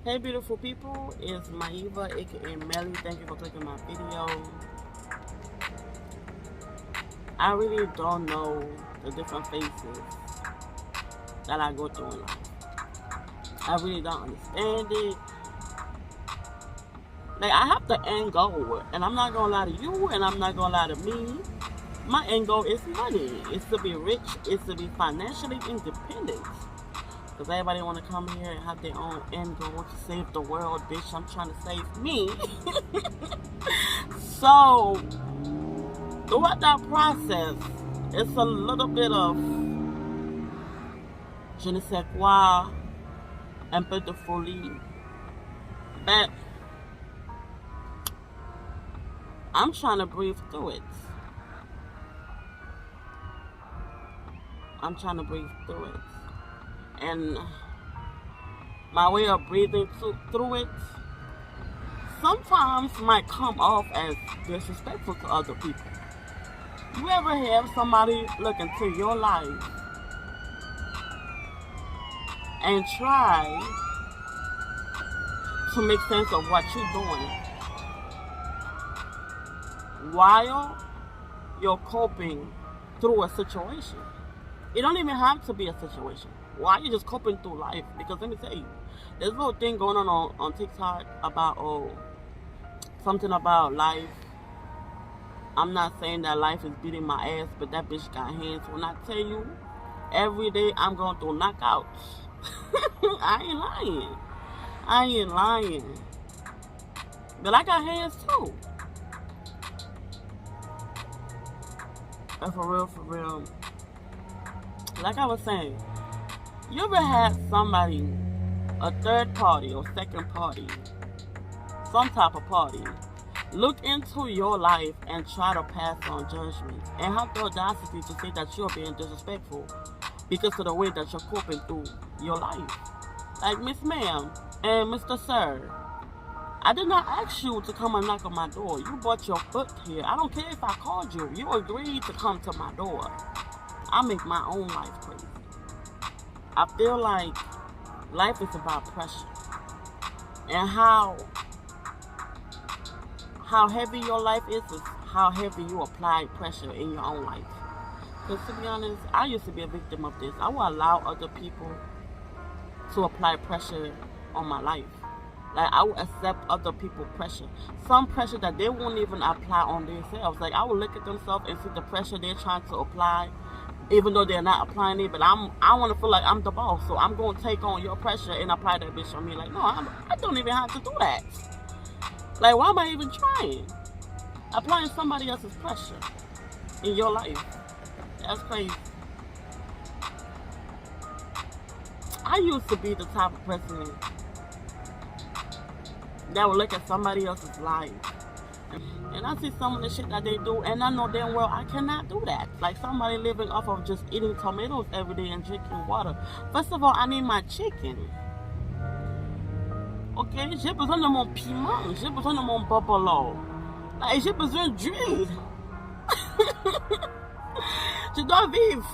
Hey beautiful people, it's Maiva aka Melly. Thank you for clicking my video. I really don't know the different phases that I go through in life. I really don't understand it. Like I have the end goal, and I'm not gonna lie to you, and I'm not gonna lie to me. My end goal is money. It's to be rich. It's to be financially independent. Because everybody want to come here and have their own end goal to save the world, bitch. I'm trying to save me. So, throughout that process, it's a little bit of je ne sais quoi, un peu de folie. But I'm trying to breathe through it. I'm trying to breathe through it. And my way of breathing through it sometimes might come off as disrespectful to other people. You ever have somebody look into your life and try to make sense of what you're doing while you're coping through a situation? It don't even have to be a situation. Why you just coping through life? Because let me tell you, there's a little thing going on TikTok about something about life. I'm not saying that life is beating my ass, but that bitch got hands. When I tell you, every day I'm going through knockouts. I ain't lying. But I got hands too. But for real. Like I was saying, you ever had somebody, a third party or second party, some type of party, look into your life and try to pass on judgment and have the audacity to say that you're being disrespectful because of the way that you're coping through your life? Like, Miss Ma'am and Mr. Sir, I did not ask you to come and knock on my door. You brought your foot here. I don't care if I called you. You agreed to come to my door. I make my own life crazy. I feel like life is about pressure. And how heavy your life is how heavy you apply pressure in your own life. Because to be honest, I used to be a victim of this. I will allow other people to apply pressure on my life. Like, I will accept other people's pressure. Some pressure that they won't even apply on themselves. Like, I will look at themselves and see the pressure they're trying to apply, even though they're not applying it. But I want to feel like I'm the boss. So I'm going to take on your pressure and apply that bitch on me. Like, no, I don't even have to do that. Like, why am I even trying? Applying somebody else's pressure in your life. That's crazy. I used to be the type of person that would look at somebody else's life and I see some of the shit that they do, and I know damn well I cannot do that. Like somebody living off of just eating tomatoes every day and drinking water. First of all, I need my chicken. Ok, j'ai besoin de mon piment, j'ai besoin de mon buffalo. Like, j'ai besoin d'huile. Je dois vivre.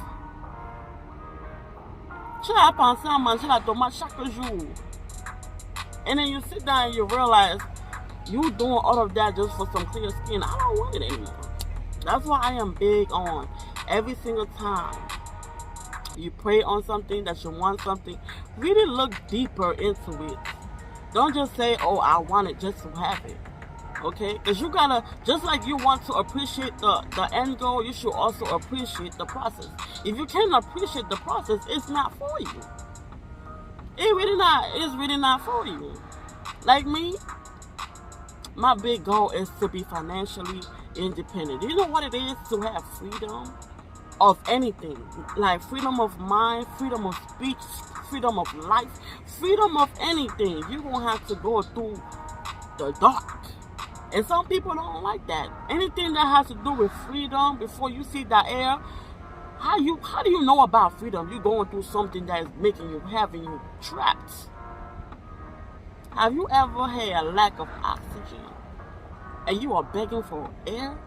Tu as pensé à manger la tomate chaque jour. And then you sit down and you realize you doing all of that just for some clear skin. I don't want it anymore. That's why I am big on every single time you pray on something, that you want something, really look deeper into it. Don't just say, oh, I want it just to have it. Okay? Because you gotta, just like you want to appreciate the end goal, you should also appreciate the process. If you can't appreciate the process, it's not for you. It's really not for you. Like me, my big goal is to be financially independent. Do you know what it is to have freedom of anything? Like freedom of mind, freedom of speech, freedom of life, freedom of anything. You're going to have to go through the dark. And some people don't like that. Anything that has to do with freedom, before you see that air, how do you know about freedom? You're going through something that is having you trapped. Have you ever had a lack of oxygen and you are begging for air?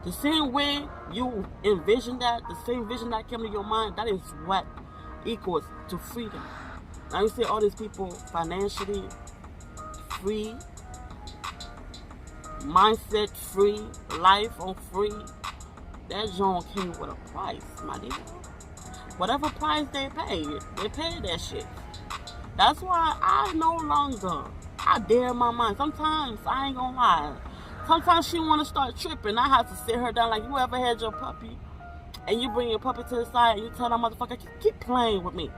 The same way you envision that, the same vision that came to your mind, that is what equals to freedom. Now you see all these people financially free, mindset free, life on free. That joint came with a price, my nigga. Whatever price they paid that shit. That's why I no longer, I dare my mind. Sometimes, I ain't gonna lie, sometimes she want to start tripping. I have to sit her down like, you ever had your puppy and you bring your puppy to the side and you tell that motherfucker, keep playing with me.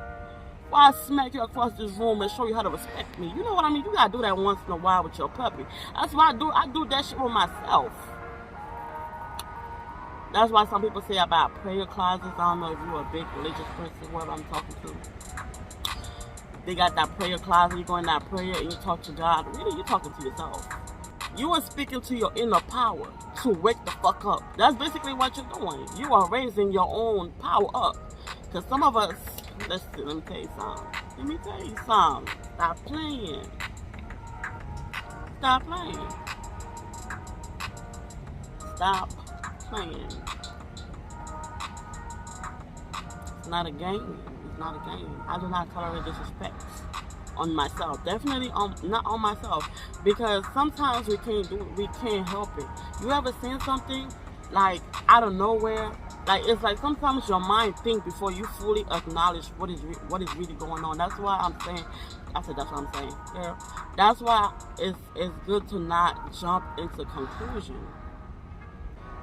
Why I smack you across this room and show you how to respect me? You know what I mean? You gotta do that once in a while with your puppy. That's why I do that shit with myself. That's why some people say about prayer closets. I don't know if you're a big religious person, whoever I'm talking to. They got that prayer closet. You go in that prayer and you talk to God. Really, you're talking to yourself. You are speaking to your inner power to wake the fuck up. That's basically what you're doing. You are raising your own power up. Because some of us, listen, let me tell you something. Stop playing. Stop playing. Stop playing. It's not a game. It's not a game. I do not tolerate disrespect on myself. Definitely not on myself. Because sometimes we can't help it. You ever seen something like out of nowhere? Like, it's like sometimes your mind thinks before you fully acknowledge what is really going on. That's why I'm saying, that's what I'm saying, girl. That's why it's good to not jump into conclusions.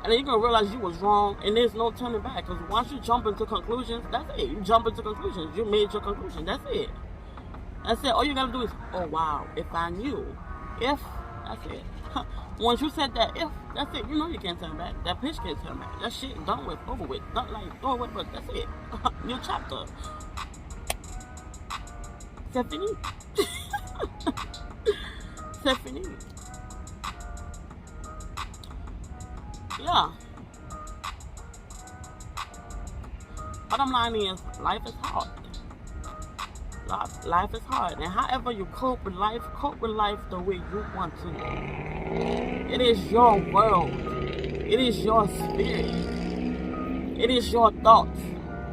And then you're going to realize you was wrong, and there's no turning back. Because once you jump into conclusions, that's it. You jump into conclusions. You made your conclusion. That's it. That's it. All you got to do is, oh, wow, if I knew. If, that's it. Once you said that, if, that's it. You know you can't turn back. That bitch can't turn back. That shit done with, over with. Not like, go away, but that's it. New chapter. C'est fini. C'est fini. Yeah. Bottom line is, life is hard. Life is hard. And however you cope with life the way you want to. It is your world. It is your spirit. It is your thoughts.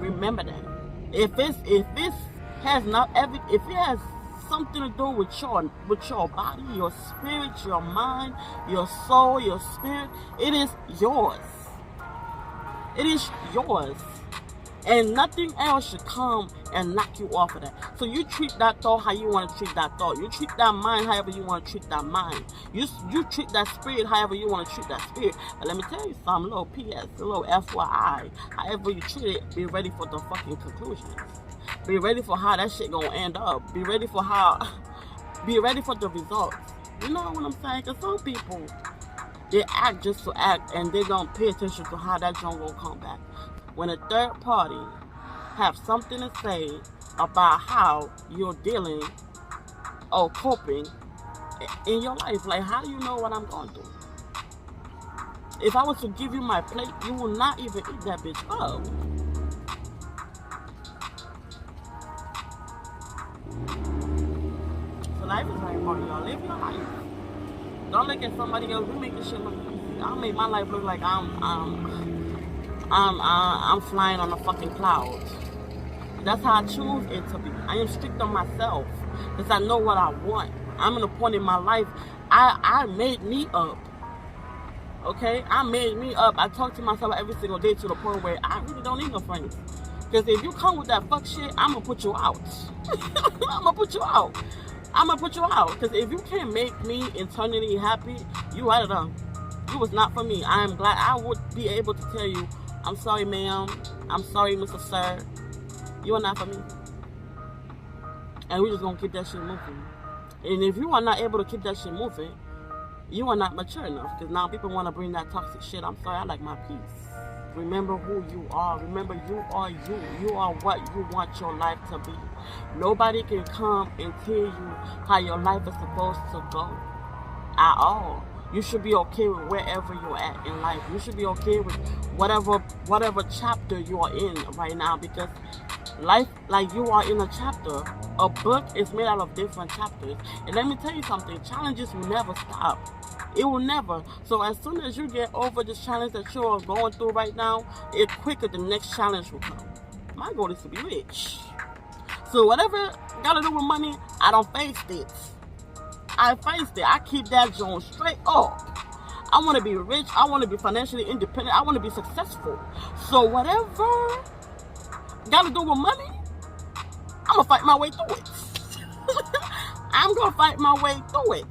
Remember that. If it has something to do with your body, your spirit, your mind, your soul, your spirit, it is yours. It is yours. And nothing else should come and knock you off of that. So you treat that thought how you want to treat that thought. You treat that mind however you want to treat that mind. You treat that spirit however you want to treat that spirit. But let me tell you something, a little PS, a little FYI. However you treat it, be ready for the fucking conclusions. Be ready for how that shit gonna end up. Be ready for the results. You know what I'm saying? Because some people, they act just to act and they don't pay attention to how that joint gonna come back. When a third party have something to say about how you're dealing or coping in your life, like, how do you know what I'm going through? If I was to give you my plate, you will not even eat that bitch up. So life is very important, y'all. Live your life. Don't look at somebody else. We making shit look easy. I'll make my life look like I'm flying on a fucking cloud. That's how I choose it to be. I am strict on myself because I know what I want. I'm in a point in my life. I made me up. Okay? I made me up. I talk to myself every single day to the point where I really don't need no friends. Because if you come with that fuck shit, I'm going to put you out. I'm going to put you out. I'm going to put you out. Because if you can't make me internally happy, you out of them. You was not for me. I am glad I would be able to tell you, I'm sorry, ma'am. I'm sorry, Mr. Sir. You are not for me. And we're just going to keep that shit moving. And if you are not able to keep that shit moving, you are not mature enough. Because now people want to bring that toxic shit. I'm sorry, I like my peace. Remember who you are. Remember you are you. You are what you want your life to be. Nobody can come and tell you how your life is supposed to go at all. You should be okay with wherever you're at in life. You should be okay with whatever chapter you are in right now, because life, like, you are in a chapter. A book is made out of different chapters. And let me tell you something, challenges will never stop. It will never. So as soon as you get over this challenge that you are going through right now, it quicker the next challenge will come. My goal is to be rich. So whatever got to do with money, I don't face it. I face it. I keep that joint straight up. I want to be rich. I want to be financially independent. I want to be successful. So whatever got to do with money, I'm going to fight my way through it. I'm going to fight my way through it.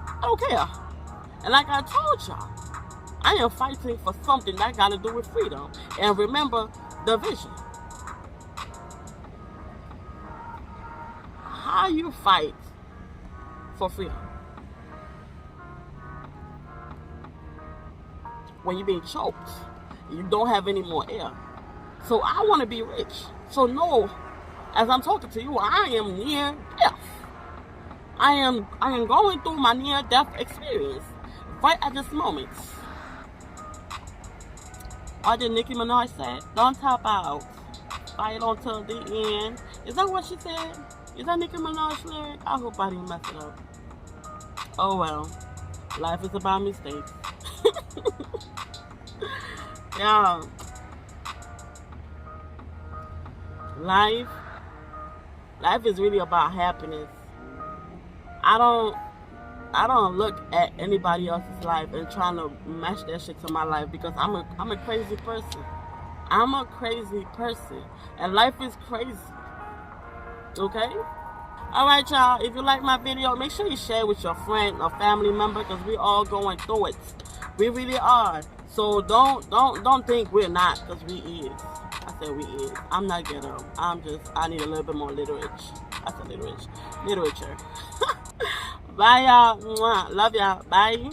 I don't care. And like I told y'all, I am fighting for something that got to do with freedom. And remember the vision. How you fight for freedom? When you're being choked, you don't have any more air. So I want to be rich. So no, as I'm talking to you, I am near death. I am going through my near-death experience right at this moment. What did Nicki Minaj say? Don't tap out. Fight until the end. Is that what she said? Is that Nicki Minaj lyric? I hope I didn't mess it up. Oh well. Life is about mistakes. Yeah. Life is really about happiness. I don't look at anybody else's life and trying to match that shit to my life, because I'm a crazy person. I'm a crazy person, and life is crazy. Okay? Alright, y'all. If you like my video, make sure you share it with your friend or family member, because we all going through it. We really are. So don't think we're not, because we is. I said we is. I'm not ghetto. I need a little bit more literature. I said literature. Bye, y'all. Love y'all. Bye.